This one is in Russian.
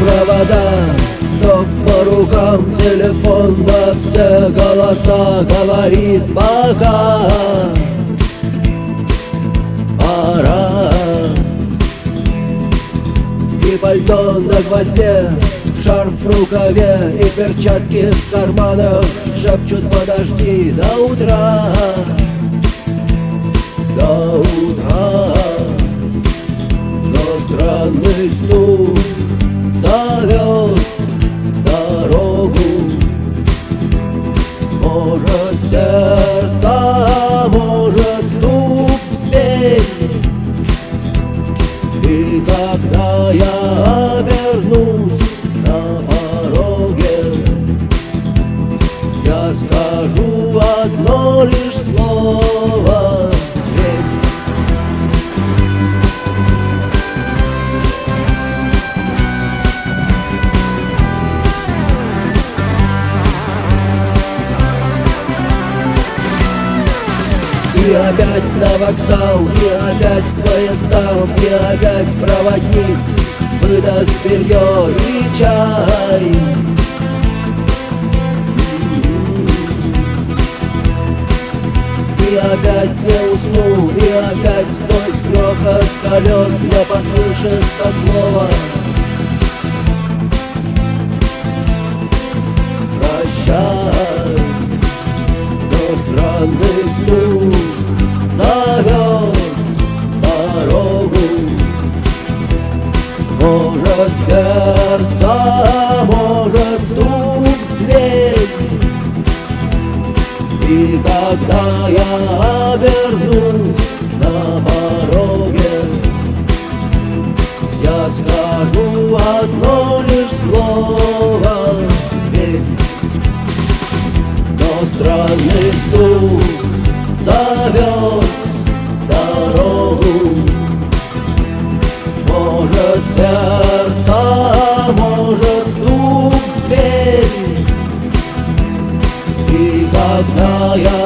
провода, ток по рукам, телефон на все голоса говорит пока. Пора. И пальто на гвозде, шарф в рукаве и перчатки в карманах шепчут: подожди до утра, до утра. Но странный стук зовет дорогу. Может, сердце, может, стук в дверь. И когда я обернусь на пороге, я скажу одно лишь слово: верь. И опять на вокзал, и опять к поездам, и опять проводник выдаст белье и чай. И опять не усну, и опять сквозь грохот колес мне послышится слово: прощай. Но странный стук зовет дорогу. Может, сердце, может, стук в дверь. И когда я обернусь на пороге, я скажу одно лишь слово: верь. Но странный стук зовет дорогу. Может, сердце, может, стук в дверь. И когда я